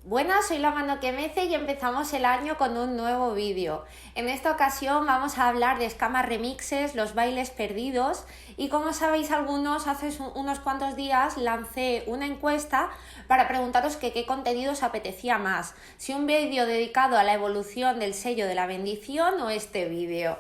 Buenas, soy la Mano que Mece y empezamos el año con un nuevo vídeo. En esta ocasión vamos a hablar de Skama Remixes, los bailes perdidos, y como sabéis algunos, hace unos cuantos días lancé una encuesta para preguntaros qué contenido os apetecía más, si un vídeo dedicado a la evolución del sello de la bendición o este vídeo.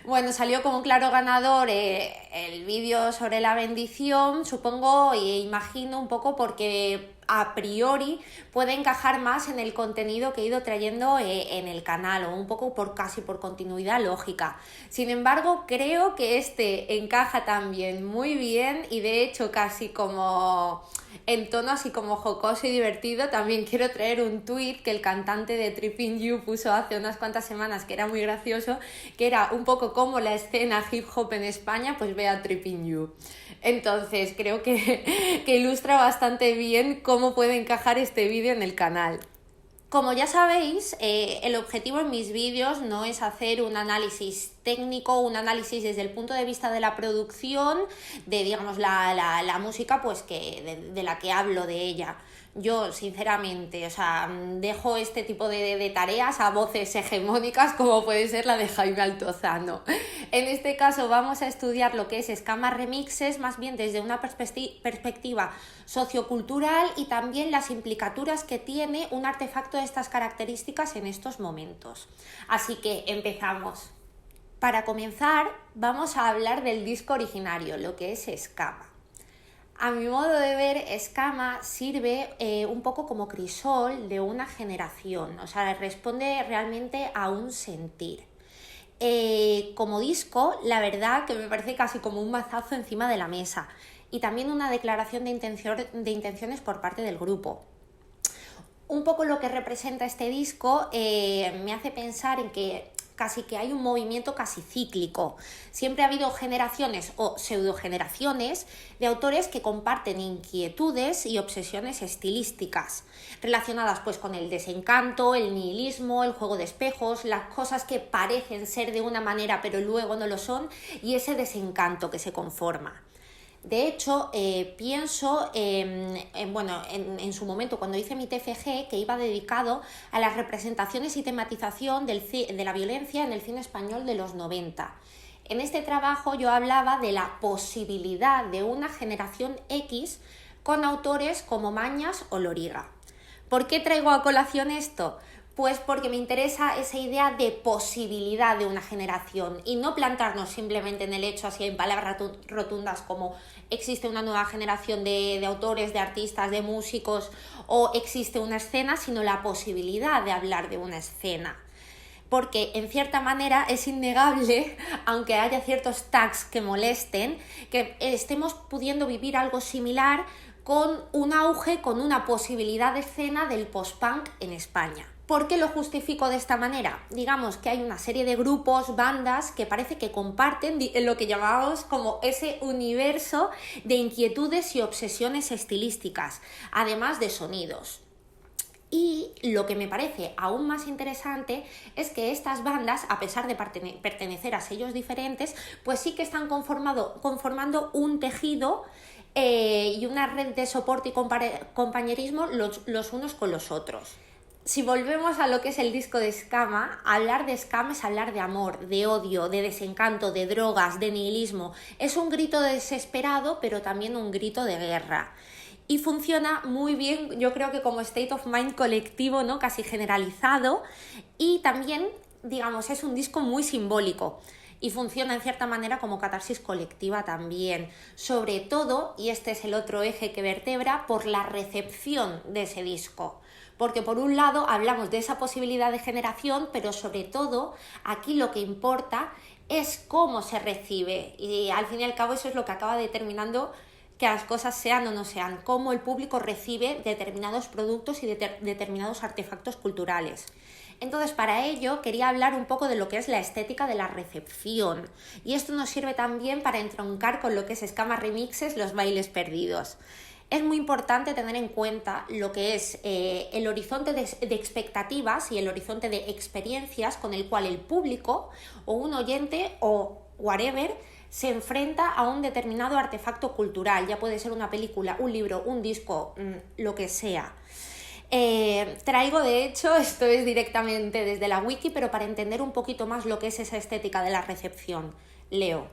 Bueno, salió como un claro ganador el vídeo sobre la bendición, supongo e imagino un poco porque a priori puede encajar más en el contenido que he ido trayendo en el canal, o un poco casi por continuidad lógica. Sin embargo, creo que este encaja también muy bien, y de hecho casi como en tono así como jocoso y divertido. También quiero traer un tuit que el cantante de Tripping You puso hace unas cuantas semanas, que era muy gracioso, que era un poco como la escena hip hop en España, pues ve a Tripping You. Entonces creo que ilustra bastante bien cómo puede encajar este vídeo en el canal. Como ya sabéis, el objetivo en mis vídeos no es hacer un análisis técnico, un análisis desde el punto de vista de la producción, de digamos la música, pues de la que hablo de ella. Yo, sinceramente, dejo este tipo de tareas a voces hegemónicas como puede ser la de Jaime Altozano. En este caso vamos a estudiar lo que es Skama Remixes, más bien desde una perspectiva sociocultural, y también las implicaturas que tiene un artefacto de estas características en estos momentos. Así que empezamos. Para comenzar, vamos a hablar del disco originario, lo que es Skama. A mi modo de ver, Skama sirve un poco como crisol de una generación, responde realmente a un sentir. Como disco, la verdad que me parece casi como un mazazo encima de la mesa, y también una declaración de intenciones por parte del grupo. Un poco lo que representa este disco me hace pensar en que casi que hay un movimiento casi cíclico. Siempre ha habido generaciones o pseudogeneraciones de autores que comparten inquietudes y obsesiones estilísticas relacionadas pues con el desencanto, el nihilismo, el juego de espejos, las cosas que parecen ser de una manera pero luego no lo son, y ese desencanto que se conforma. De hecho, pienso en su momento, cuando hice mi TFG, que iba dedicado a las representaciones y tematización de la violencia en el cine español de los 90. En este trabajo yo hablaba de la posibilidad de una generación X con autores como Mañas o Loriga. ¿Por qué traigo a colación esto? Pues porque me interesa esa idea de posibilidad de una generación, y no plantarnos simplemente en el hecho, así en palabras rotundas, como existe una nueva generación de autores, de artistas, de músicos, o existe una escena, sino la posibilidad de hablar de una escena. Porque en cierta manera es innegable, aunque haya ciertos tags que molesten, que estemos pudiendo vivir algo similar con un auge, con una posibilidad de escena del post-punk en España. ¿Por qué lo justifico de esta manera? Digamos que hay una serie de grupos, bandas, que parece que comparten lo que llamamos como ese universo de inquietudes y obsesiones estilísticas, además de sonidos. Y lo que me parece aún más interesante es que estas bandas, a pesar de pertenecer a sellos diferentes, pues sí que están conformando un tejido y una red de soporte y compañerismo los unos con los otros. Si volvemos a lo que es el disco de Skama, hablar de Skama es hablar de amor, de odio, de desencanto, de drogas, de nihilismo. Es un grito desesperado, pero también un grito de guerra. Y funciona muy bien, yo creo que como state of mind colectivo, ¿no? Casi generalizado, y también, digamos, es un disco muy simbólico. Y funciona en cierta manera como catarsis colectiva también, sobre todo, y este es el otro eje que vertebra, por la recepción de ese disco. Porque por un lado hablamos de esa posibilidad de generación, pero sobre todo aquí lo que importa es cómo se recibe, y al fin y al cabo eso es lo que acaba determinando que las cosas sean o no sean, cómo el público recibe determinados productos y determinados artefactos culturales. Entonces, para ello quería hablar un poco de lo que es la estética de la recepción, y esto nos sirve también para entroncar con lo que es Skama Remixes, los bailes perdidos. Es muy importante tener en cuenta lo que es el horizonte de expectativas y el horizonte de experiencias con el cual el público o un oyente o whatever se enfrenta a un determinado artefacto cultural, ya puede ser una película, un libro, un disco, lo que sea. Traigo, de hecho, esto es directamente desde la wiki, pero para entender un poquito más lo que es esa estética de la recepción. Leo.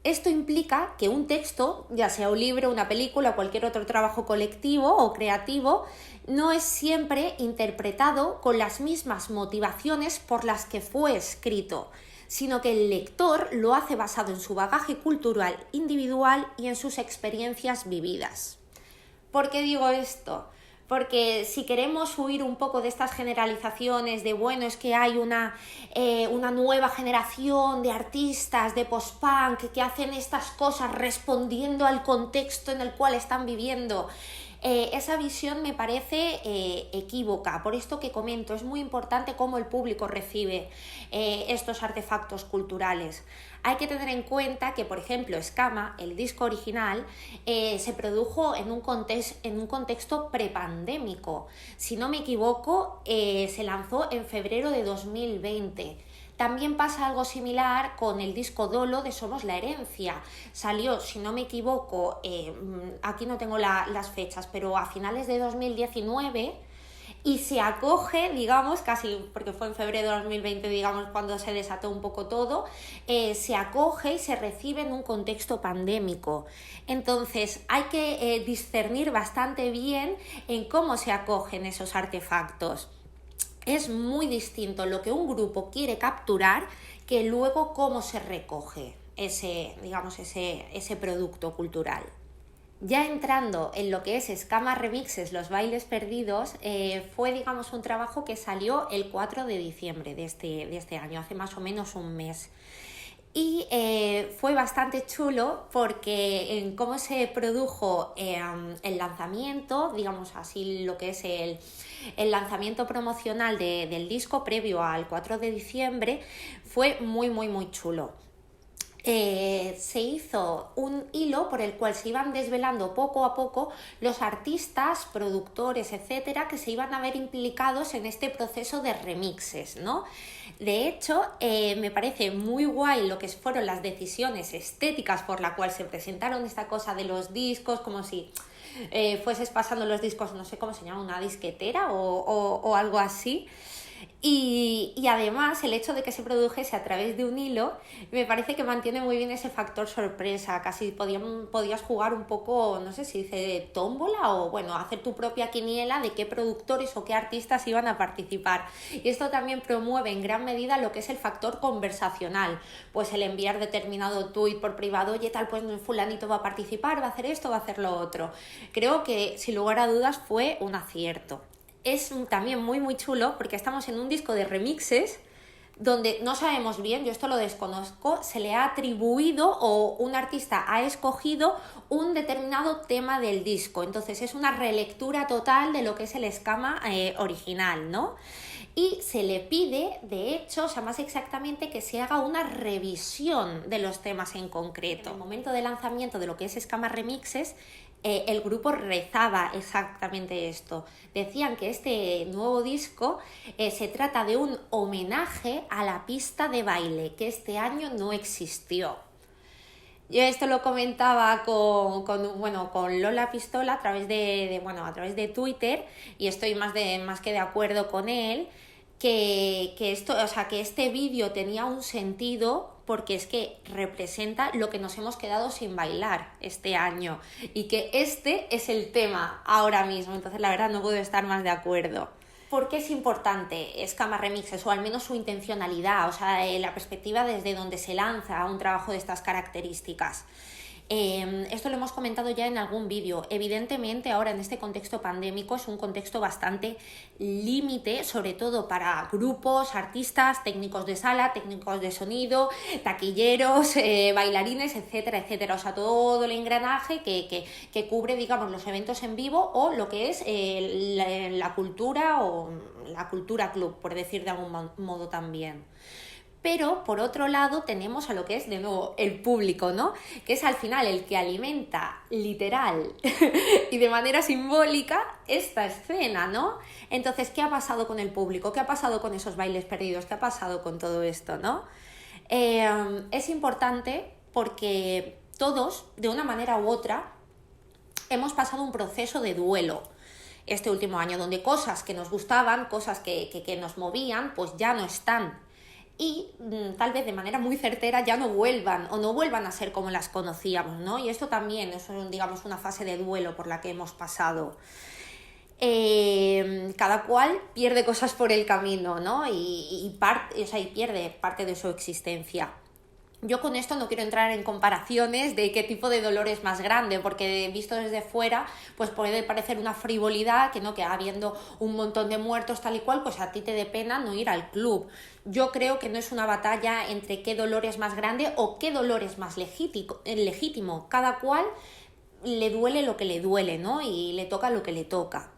Esto implica que un texto, ya sea un libro, una película o cualquier otro trabajo colectivo o creativo, no es siempre interpretado con las mismas motivaciones por las que fue escrito, sino que el lector lo hace basado en su bagaje cultural individual y en sus experiencias vividas. ¿Por qué digo esto? Porque si queremos huir un poco de estas generalizaciones de, bueno, es que hay una nueva generación de artistas de post-punk que hacen estas cosas respondiendo al contexto en el cual están viviendo, esa visión me parece equívoca. Por esto que comento, es muy importante cómo el público recibe estos artefactos culturales. Hay que tener en cuenta que, por ejemplo, Escama, el disco original, se produjo en un contexto prepandémico. Si no me equivoco, se lanzó en febrero de 2020. También pasa algo similar con el disco Dolo de Somos la Herencia. Salió, si no me equivoco, aquí no tengo las fechas, pero a finales de 2019, y se acoge, digamos, casi porque fue en febrero de 2020, digamos, cuando se desató un poco todo, se acoge y se recibe en un contexto pandémico. Entonces hay que discernir bastante bien en cómo se acogen esos artefactos. Es muy distinto lo que un grupo quiere capturar que luego cómo se recoge ese producto cultural. Ya entrando en lo que es Escama Remixes, los bailes perdidos, fue, digamos, un trabajo que salió el 4 de diciembre de este año, hace más o menos un mes. Y fue bastante chulo porque en cómo se produjo el lanzamiento, digamos así, lo que es el lanzamiento promocional del disco previo al 4 de diciembre, fue muy, muy, muy chulo. Se hizo un hilo por el cual se iban desvelando poco a poco los artistas, productores, etcétera, que se iban a ver implicados en este proceso de remixes, ¿no? De hecho, me parece muy guay lo que fueron las decisiones estéticas por la cual se presentaron esta cosa de los discos, como si fueses pasando los discos, no sé cómo se llama, una disquetera o algo así. Y además el hecho de que se produjese a través de un hilo me parece que mantiene muy bien ese factor sorpresa. Casi podías jugar un poco, no sé si dice tómbola o bueno, hacer tu propia quiniela de qué productores o qué artistas iban a participar. Y esto también promueve en gran medida lo que es el factor conversacional, pues el enviar determinado tuit por privado, oye tal, pues fulanito va a participar, va a hacer esto, va a hacer lo otro. Creo que sin lugar a dudas fue un acierto. Es también muy muy chulo porque estamos en un disco de remixes donde no sabemos bien, yo esto lo desconozco, se le ha atribuido o un artista ha escogido un determinado tema del disco. Entonces es una relectura total de lo que es el Escama original, ¿no? Y se le pide, de hecho, o sea, más exactamente, que se haga una revisión de los temas en concreto. En el momento de lanzamiento de lo que es Escama Remixes, el grupo rezaba exactamente esto. Decían que este nuevo disco se trata de un homenaje a la pista de baile, que este año no existió. Yo esto lo comentaba con Lola Pistola a través de Twitter, y estoy más que de acuerdo con él, que este vídeo tenía un sentido porque es que representa lo que nos hemos quedado sin bailar este año y que este es el tema ahora mismo. Entonces la verdad no puedo estar más de acuerdo. ¿Por qué es importante Escama Remixes, o al menos su intencionalidad, o sea, la perspectiva desde donde se lanza un trabajo de estas características? Esto lo hemos comentado ya en algún vídeo. Evidentemente ahora en este contexto pandémico es un contexto bastante límite, sobre todo para grupos, artistas, técnicos de sala, técnicos de sonido, taquilleros, bailarines, etcétera, etcétera. O sea, todo el engranaje que cubre, digamos, los eventos en vivo o lo que es la cultura o la cultura club, por decir de algún modo también. Pero, por otro lado, tenemos a lo que es, de nuevo, el público, ¿no? Que es al final el que alimenta literal y de manera simbólica esta escena, ¿no? Entonces, ¿qué ha pasado con el público? ¿Qué ha pasado con esos bailes perdidos? ¿Qué ha pasado con todo esto, no? Es importante porque todos, de una manera u otra, hemos pasado un proceso de duelo. este último año, donde cosas que nos gustaban, cosas que nos movían, pues ya no están. Y tal vez de manera muy certera ya no vuelvan o no vuelvan a ser como las conocíamos, ¿no? Y esto también es, digamos, una fase de duelo por la que hemos pasado. Cada cual pierde cosas por el camino, ¿no? Y pierde parte de su existencia. Yo con esto no quiero entrar en comparaciones de qué tipo de dolor es más grande, porque visto desde fuera, pues puede parecer una frivolidad, que no, que habiendo un montón de muertos tal y cual, pues a ti te dé pena no ir al club. Yo creo que no es una batalla entre qué dolor es más grande o qué dolor es más legítimo. Cada cual le duele lo que le duele, ¿no? Y le toca lo que le toca.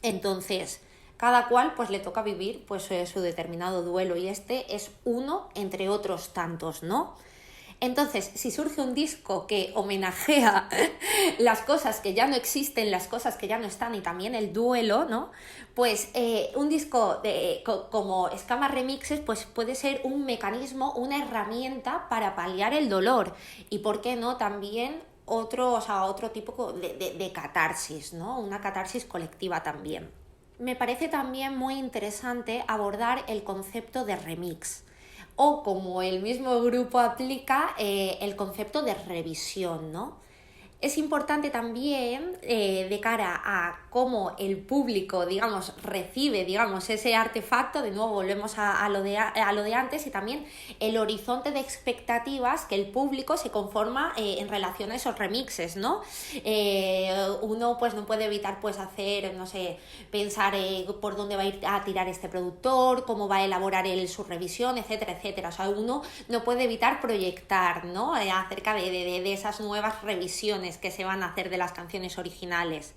Entonces, cada cual pues le toca vivir pues su determinado duelo, y este es uno entre otros tantos, ¿no? Entonces, si surge un disco que homenajea las cosas que ya no existen, las cosas que ya no están y también el duelo, ¿no? Pues un disco como Escamas Remixes pues puede ser un mecanismo, una herramienta para paliar el dolor, y por qué no también otro tipo de catarsis, ¿no? Una catarsis colectiva también. Me parece también muy interesante abordar el concepto de remix, o como el mismo grupo aplica, el concepto de revisión, ¿no? Es importante también de cara a cómo el público, digamos, recibe, digamos, ese artefacto. De nuevo volvemos a lo de antes, y también el horizonte de expectativas que el público se conforma en relación a esos remixes, ¿no? Uno pues no puede evitar pues hacer, no sé, pensar por dónde va a ir a tirar este productor, cómo va a elaborar él su revisión, etcétera, etcétera. O sea, uno no puede evitar proyectar, ¿no? Acerca de esas nuevas revisiones que se van a hacer de las canciones originales.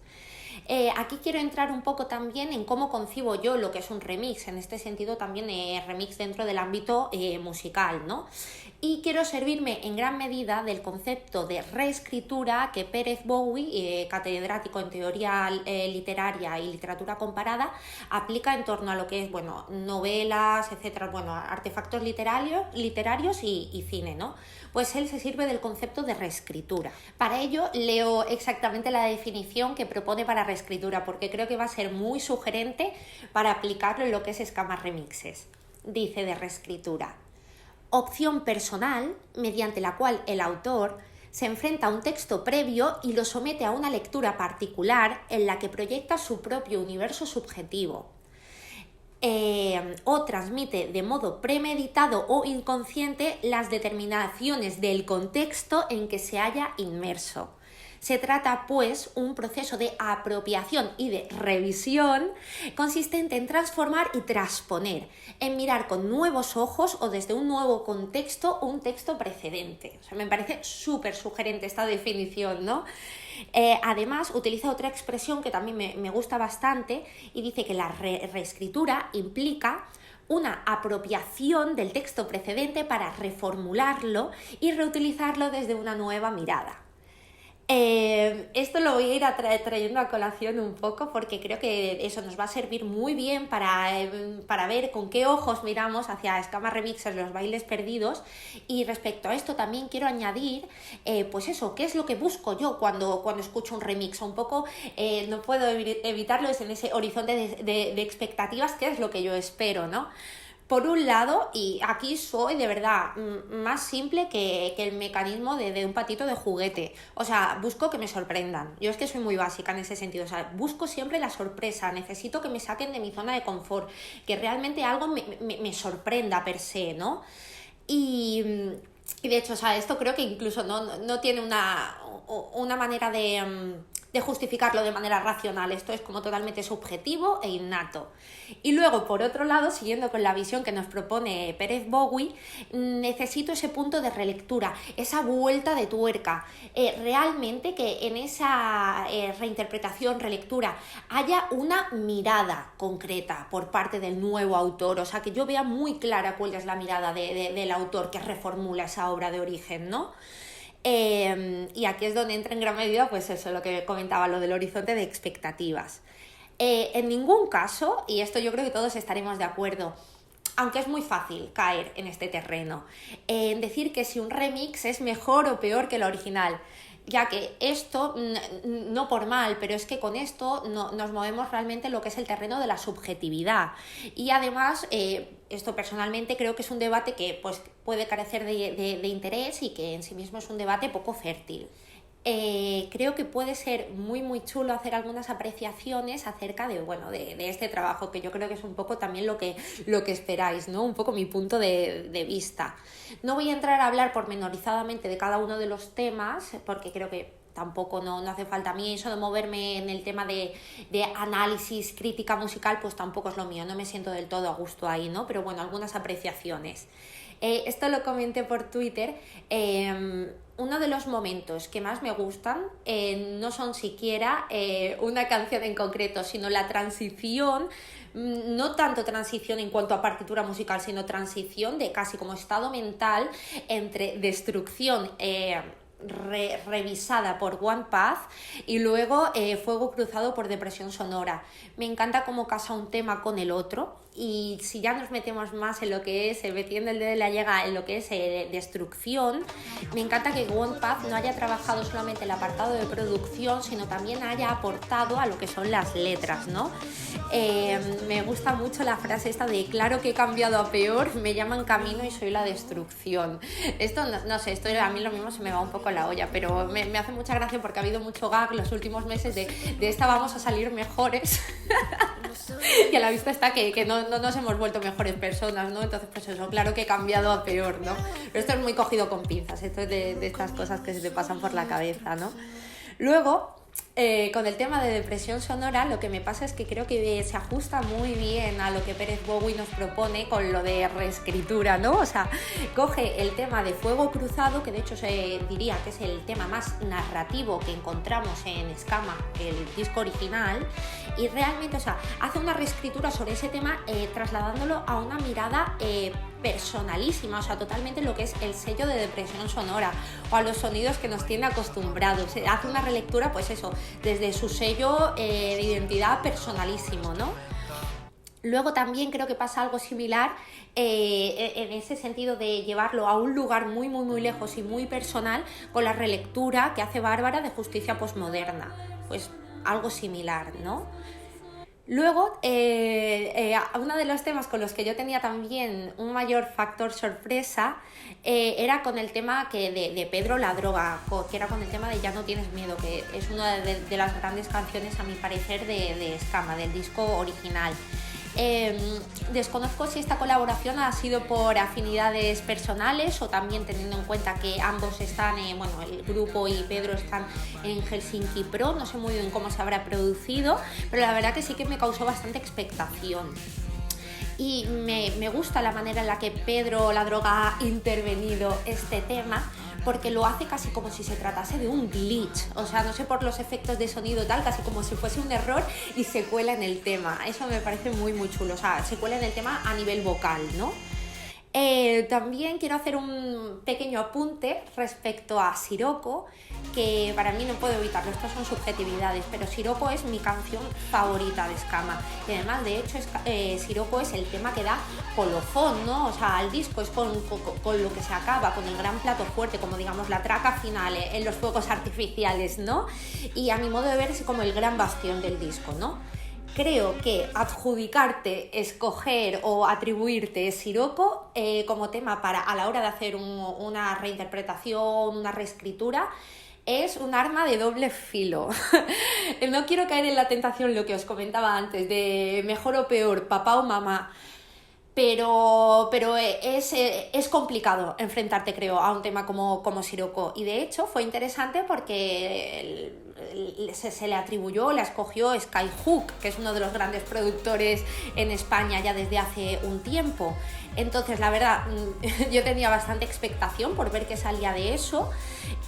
Aquí quiero entrar un poco también en cómo concibo yo lo que es un remix, en este sentido también remix dentro del ámbito musical, ¿no? Y quiero servirme en gran medida del concepto de reescritura que Pérez Bowie, catedrático en teoría literaria y literatura comparada, aplica en torno a lo que es, bueno, novelas, etcétera, bueno, artefactos literarios y cine, ¿no? Pues él se sirve del concepto de reescritura. Para ello leo exactamente la definición que propone para reescritura, porque creo que va a ser muy sugerente para aplicarlo en lo que es Escamas Remixes. Dice de reescritura: opción personal mediante la cual el autor se enfrenta a un texto previo y lo somete a una lectura particular en la que proyecta su propio universo subjetivo. O transmite de modo premeditado o inconsciente las determinaciones del contexto en que se haya inmerso. Se trata, pues, un proceso de apropiación y de revisión consistente en transformar y transponer, en mirar con nuevos ojos o desde un nuevo contexto un texto precedente. O sea, me parece súper sugerente esta definición, ¿no? Además, utiliza otra expresión que también me gusta bastante, y dice que la reescritura implica una apropiación del texto precedente para reformularlo y reutilizarlo desde una nueva mirada. Esto lo voy a ir trayendo a colación un poco, porque creo que eso nos va a servir muy bien para ver con qué ojos miramos hacia Escamas Remixes, los bailes perdidos. Y respecto a esto también quiero añadir, pues eso, qué es lo que busco yo cuando escucho un remix. Un poco no puedo evitarlo, es en ese horizonte de expectativas, qué es lo que yo espero, ¿no? Por un lado, y aquí soy de verdad más simple que el mecanismo de un patito de juguete. O sea, busco que me sorprendan. Yo es que soy muy básica en ese sentido. O sea, busco siempre la sorpresa. Necesito que me saquen de mi zona de confort. Que realmente algo me sorprenda per se, ¿no? Y de hecho, o sea, esto creo que incluso no tiene una manera de justificarlo de manera racional. Esto es como totalmente subjetivo e innato. Y luego, por otro lado, siguiendo con la visión que nos propone Pérez Bowie, necesito ese punto de relectura, esa vuelta de tuerca. Realmente que en esa reinterpretación, relectura, haya una mirada concreta por parte del nuevo autor. O sea, que yo vea muy clara cuál es la mirada del autor que reformula esa obra de origen, ¿no? Y aquí es donde entra en gran medida, pues eso, lo que comentaba, lo del horizonte de expectativas. En ningún caso, y esto yo creo que todos estaremos de acuerdo, aunque es muy fácil caer en este terreno, en decir que si un remix es mejor o peor que el original. ya que esto, no por mal, pero es que con esto nos movemos realmente en lo que es el terreno de la subjetividad. Y además, esto personalmente creo que es un debate que pues, puede carecer de interés y que en sí mismo es un debate poco fértil. Creo que puede ser muy muy chulo hacer algunas apreciaciones acerca de este trabajo, que yo creo que es un poco también lo que esperáis, ¿no? Un poco mi punto de vista. No voy a entrar a hablar pormenorizadamente de cada uno de los temas, porque creo que tampoco no hace falta a mí eso de moverme en el tema de análisis, crítica musical, pues tampoco es lo mío, no me siento del todo a gusto ahí, ¿no? Pero bueno, algunas apreciaciones. Esto lo comenté por Twitter. Uno de los momentos que más me gustan no son siquiera una canción en concreto, sino la transición, no tanto transición en cuanto a partitura musical, sino transición de casi como estado mental entre destrucción revisada por One Path y luego Fuego Cruzado por Depresión Sonora. Me encanta cómo casa un tema con el otro. Y si ya nos metemos más en lo que es metiendo el dedo en la llaga en lo que es destrucción, me encanta que One Path no haya trabajado solamente el apartado de producción, sino también haya aportado a lo que son las letras, ¿no? Me gusta mucho la frase esta de claro que he cambiado a peor, me llaman camino y soy la destrucción. Esto no sé, esto a mí lo mismo se me va un poco la olla, pero me hace mucha gracia porque ha habido mucho gag los últimos meses de esta vamos a salir mejores. Y a la vista está que no nos hemos vuelto mejores personas, ¿no? Entonces, pues eso, claro que he cambiado a peor, ¿no? Pero esto es muy cogido con pinzas, esto es de estas cosas que se te pasan por la cabeza, ¿no? Luego, con el tema de depresión sonora, lo que me pasa es que creo que se ajusta muy bien a lo que Pérez Bowie nos propone con lo de reescritura, ¿no? O sea, coge el tema de Fuego Cruzado, que de hecho se diría que es el tema más narrativo que encontramos en Escama, el disco original, y realmente, o sea, hace una reescritura sobre ese tema trasladándolo a una mirada personalísima, o sea, totalmente lo que es el sello de depresión sonora o a los sonidos que nos tiene acostumbrados. Hace una relectura, pues eso, desde su sello de identidad personalísimo, ¿no? Luego también creo que pasa algo similar en ese sentido de llevarlo a un lugar muy muy muy lejos y muy personal con la relectura que hace Bárbara de Justicia Postmoderna. Pues algo similar, ¿no? Luego, uno de los temas con los que yo tenía también un mayor factor sorpresa era con el tema de Pedro la droga, que era con el tema de Ya no tienes miedo, que es una de las grandes canciones, a mi parecer, de Escama, del disco original. Desconozco si esta colaboración ha sido por afinidades personales o también teniendo en cuenta que ambos están, el grupo y Pedro están en Helsinki Pro, no sé muy bien cómo se habrá producido, pero la verdad que sí que me causó bastante expectación. Y me gusta la manera en la que Pedro la droga ha intervenido este tema, porque lo hace casi como si se tratase de un glitch, o sea, no sé, por los efectos de sonido tal, casi como si fuese un error y se cuela en el tema. Eso me parece muy muy chulo, o sea, se cuela en el tema a nivel vocal, ¿no? También quiero hacer un pequeño apunte respecto a Sirocco, que para mí no puedo evitarlo, estas son subjetividades, pero Sirocco es mi canción favorita de Escama, y además de hecho Sirocco es el tema que da colofón, ¿no? O sea, al disco es con lo que se acaba, con el gran plato fuerte, como digamos la traca final en los fuegos artificiales, ¿no? Y a mi modo de ver es como el gran bastión del disco, ¿no? Creo que adjudicarte, escoger o atribuirte Sirocco como tema para a la hora de hacer una reinterpretación, una reescritura, es un arma de doble filo. No quiero caer en la tentación, lo que os comentaba antes, de mejor o peor, papá o mamá. Pero es complicado enfrentarte, creo, a un tema como Sirocco. Y de hecho fue interesante porque se le atribuyó, la escogió Skyhook, que es uno de los grandes productores en España ya desde hace un tiempo. Entonces, la verdad, yo tenía bastante expectación por ver qué salía de eso,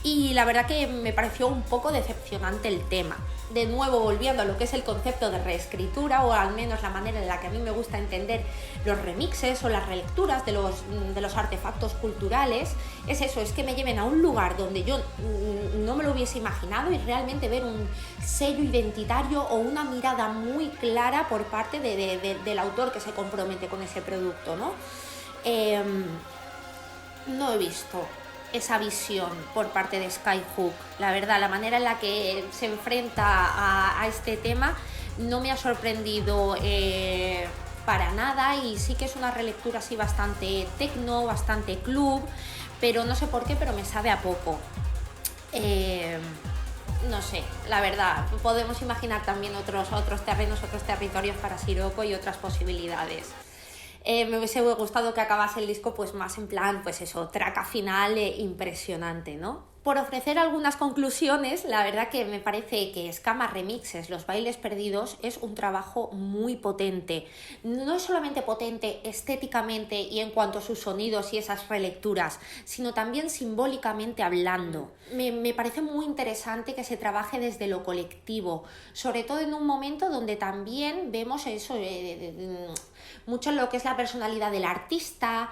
y la verdad que me pareció un poco decepcionante el tema. De nuevo, volviendo a lo que es el concepto de reescritura, o al menos la manera en la que a mí me gusta entender los remixes o las relecturas de los artefactos culturales, es eso, es que me lleven a un lugar donde yo no me lo hubiese imaginado y realmente ver un sello identitario o una mirada muy clara por parte del autor que se compromete con ese producto, ¿no? No he visto esa visión por parte de Skyhook. La verdad, la manera en la que se enfrenta a este tema no me ha sorprendido para nada, y sí que es una relectura así bastante techno, bastante club, pero no sé por qué, pero me sabe a poco. No sé, la verdad, podemos imaginar también otros terrenos, otros territorios para Sirocco y otras posibilidades. Me hubiese gustado que acabase el disco pues más en plan, pues eso, traca final impresionante, ¿no? Por ofrecer algunas conclusiones, la verdad que me parece que Escama Remixes, Los Bailes Perdidos, es un trabajo muy potente. No es solamente potente estéticamente y en cuanto a sus sonidos y esas relecturas, sino también simbólicamente hablando. Me parece muy interesante que se trabaje desde lo colectivo, sobre todo en un momento donde también vemos eso, mucho lo que es la personalidad del artista,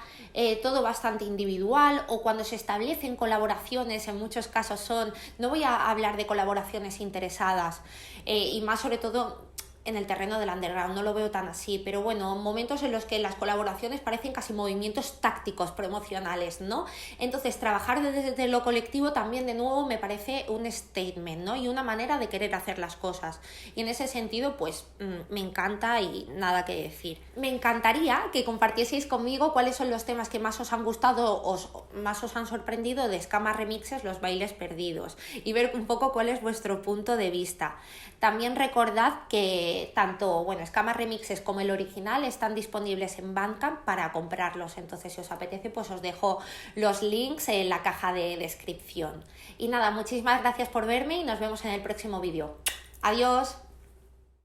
todo bastante individual, o cuando se establecen colaboraciones, en muchos casos no voy a hablar de colaboraciones interesadas, y más sobre todo en el terreno del underground, no lo veo tan así, pero bueno, momentos en los que las colaboraciones parecen casi movimientos tácticos promocionales, ¿no? Entonces, trabajar desde lo colectivo también, de nuevo, me parece un statement, ¿no? Y una manera de querer hacer las cosas. Y en ese sentido, pues, me encanta y nada que decir. Me encantaría que compartieseis conmigo cuáles son los temas que más os han gustado o más os han sorprendido de Escama Remixes, Los Bailes Perdidos, y ver un poco cuál es vuestro punto de vista. También recordad que tanto Escama Remixes como el original están disponibles en Bandcamp para comprarlos, entonces si os apetece pues os dejo los links en la caja de descripción. Y nada, muchísimas gracias por verme y nos vemos en el próximo vídeo. Adiós.